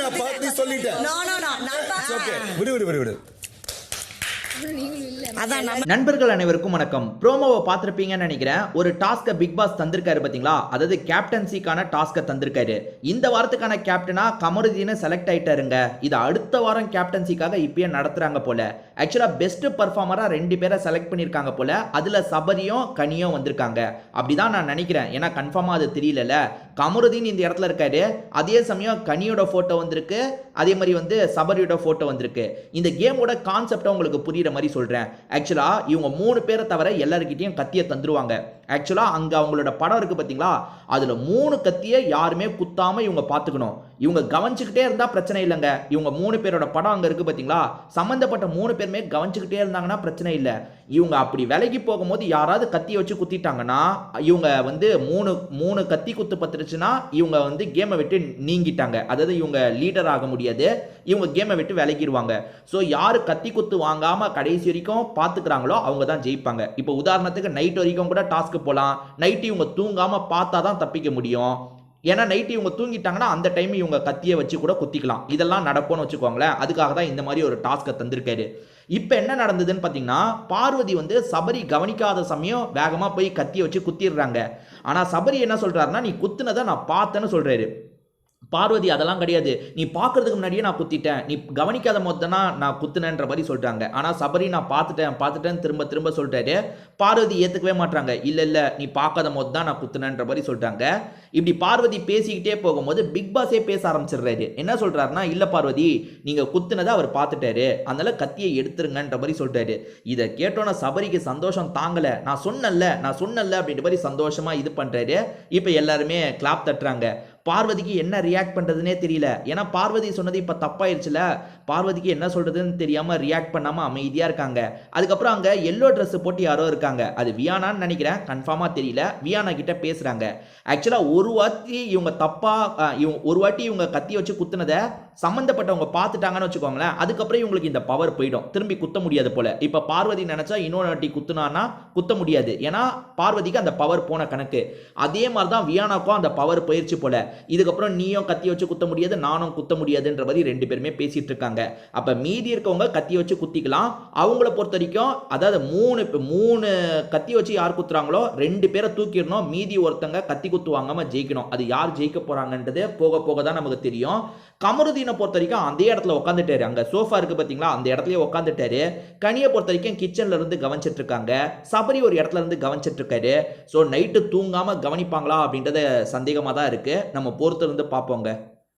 நான் பார்த்து சொல்லிட்டேன். விடு. நண்பர்கள் அனைவருக்கும் வணக்கம். ப்ரோமோவை பார்த்திருப்பீங்கன்னு நினைக்கிறேன். ஒரு டாஸ்கை பிக் பாஸ் தந்திருக்காரு பாத்தீங்களா, அதாவது கேப்டன்சிக்கான டாஸ்கை தந்திருக்காரு. இந்த வாரத்துக்கான கேப்டனா கமருதீன் செலக்ட் ஆயிட்டாருங்க. இது அடுத்த வாரம் கேப்டன்சிக்காக இப்பயே நடத்துறாங்க போல. ஆக்சுவலா பெஸ்ட் பர்ஃபார்மரா 2 பேரை செலக்ட் பண்ணிருக்காங்க போல. அதுல சபரியும் கனியும் வந்திருக்காங்க அப்படிதான் நான் நினைக்கிறேன். ஏன்னா கன்ஃபார்மா அது தெரியல. கமருதீன் இந்த இடத்துல இருக்காரு, அதே சமயம் கனியோட போட்டோ வந்திருக்கு, அதே மாதிரி வந்து சபரியோட போட்டோ வந்திருக்கு. இந்த கேமோட கான்செப்டை உங்களுக்கு புரியுற மாதிரி சொல்றேன். ஆக்சுவலா இவங்க 3 பேரை தவிர எல்லாருக்கிட்டையும் கத்தியை தந்துருவாங்க. ஆக்சுவலா அங்க அவங்களோட படம் இருக்கு பாத்தீங்களா, அதுல 3 கத்தியை யாருமே குத்தாம இவங்க பாத்துக்கணும். இவங்க கவனிச்சுக்கிட்டே இருந்தா பிரச்சனை இல்லைங்க. இவங்க 3 பேரோட படம் அங்க இருக்கு பாத்தீங்களா, சம்பந்தப்பட்ட 3 பேருமே கவனிச்சுக்கிட்டே இருந்தாங்கன்னா பிரச்சனை இல்லை. இவங்க அப்படி விலகி போகும்போது யாராவது கத்தியை வச்சு குத்திட்டாங்கன்னா, இவங்க வந்து 3 கத்தி குத்து பத்துருச்சுன்னா இவங்க வந்து கேமை விட்டு நீங்கிட்டாங்க. அதாவது இவங்க லீடர் ஆக முடியாது, இவங்க கேமை விட்டு விலகிடுவாங்க. ஸோ யாரு கத்தி குத்து வாங்காம கடைசி வரைக்கும் பார்த்துக்கிறாங்களோ அவங்க தான் ஜெயிப்பாங்க. இப்போ உதாரணத்துக்கு நைட் வரைக்கும் கூட டாஸ்க்கு போகலாம். நைட்டு இவங்க தூங்காம பார்த்தா தான் தப்பிக்க முடியும். ஏன்னா நைட்டு இவங்க தூங்கிட்டாங்கன்னா அந்த டைம் இவங்க கத்தியை வச்சு கூட குத்திக்கலாம். இதெல்லாம் நடக்கும்னு வச்சுக்கோங்களேன். அதுக்காக தான் இந்த மாதிரி ஒரு டாஸ்க்கை தந்திருக்காரு. இப்போ என்ன நடந்ததுன்னு பார்த்தீங்கன்னா, பார்வதி வந்து சபரி கவனிக்காத சமயம் வேகமாக போய் கத்தியை வச்சு குத்திடுறாங்க. ஆனால் சபரி என்ன சொல்றாருன்னா, நீ குத்துனதை நான் பார்த்தேன்னு சொல்றாரு. பார்வதி அதெல்லாம் கிடையாது, நீ பார்க்கறதுக்கு முன்னாடியே நான் குத்திட்டேன், நீ கவனிக்காத போதுனா நான் குத்துனேன்ற மாதிரி சொல்றாங்க. ஆனால் சபரி நான் பார்த்துட்டேன் திரும்ப திரும்ப சொல்றாரு. பார்வதி ஏற்றுக்கவே மாட்டாங்க. இல்லை நீ பார்க்காத போது தான் நான் குத்துனேன்ற மாதிரி சொல்றாங்க. இப்படி பார்வதி பேசிக்கிட்டே போகும்போது பிக் பாஸே பேச ஆரம்பிச்சிடுறாரு. என்ன சொல்றாருன்னா, இல்லை பார்வதி நீங்கள் குத்துனதை அவர் பார்த்துட்டாரு, அதனால கத்தியை எடுத்துருங்கன்ற மாதிரி சொல்றாரு. இதை கேட்டோன்னா சபரிக்கு சந்தோஷம் தாங்கலை. நான் சொன்னல அப்படின்ற மாதிரி சந்தோஷமா இது பண்றாரு. இப்போ எல்லாருமே கிளாப் தட்டுறாங்க. பார்வதிக்கு என்ன ரியாக்ட் பண்றதுனே தெரியல. ஏன்னா பார்வதி சொன்னது இப்ப தப்பாயிருச்சுல. பார்வதிக்கு என்ன சொல்றதுன்னு தெரியாம ரியாக்ட் பண்ணாம அமைதியா இருக்காங்க. அதுக்கப்புறம் அங்க எல்லோ ட்ரெஸ் போட்டு யாரோ இருக்காங்க, அது வியானான்னு நினைக்கிறேன், கன்ஃபார்மா தெரியல. வியானா கிட்ட பேசுறாங்க. ஆக்சுவலா ஒரு வாட்டி இவங்க கத்தி வச்சு குத்துனதை சம்பந்தப்பட்டவங்க பார்த்துட்டாங்கன்னு வச்சுக்கோங்களேன். அதுக்கப்புறம் இவங்களுக்கு இந்த பவர் போயிடும், திரும்பி குத்த முடியாது போல. இப்ப பார்வதி நினைச்சா இன்னொரு வாட்டி குத்துனானா குத்த முடியாது, ஏன்னா பார்வதிக்கு அந்த பவர் போன கணக்கு. அதே மாதிரிதான் வியானாக்கும் அந்த பவர் போயிடுச்சு போல. இதுக்கப்புறம் நீயும் கத்தி வச்சு குத்த முடியாது, நானும் குத்த முடியாதுன்ற மாதிரி 2 பேருமே பேசிட்டு இருக்காங்க. அப்ப மீதி இருக்கவங்க கத்தி வச்சு குத்திக்கலாம். அவங்கள பொறுத்த வரைக்கும் அதாவது 3 கத்தி வச்சு யார் குத்துறாங்களோ 2 பேரை தூக்கிடணும், மீதி ஒருத்தங்க கத்தி குத்து வாங்காம ஜெயிக்கணும். அது யார் ஜெயிக்க போறாங்கன்றது போக போக தான் நமக்கு தெரியும். கமருதீனை பொறுத்த வரைக்கும் அதே இடத்துல உட்காந்துட்டாரு, அங்க சோஃபா இருக்கு பாத்தீங்களா, அந்த இடத்துலயே உட்காந்துட்டாரு. கனியை பொறுத்த வரைக்கும் கிச்சன்ல இருந்து கவனிச்சிட்டு இருக்காங்க. சபரி ஒரு இடத்துல இருந்து கவனிச்சிட்டு இருக்காரு. ஸோ நைட்டு தூங்காம கவனிப்பாங்களா அப்படின்றத சந்தேகமா தான் இருக்கு. நம்ம பொறுத்து இருந்து பார்ப்போங்க.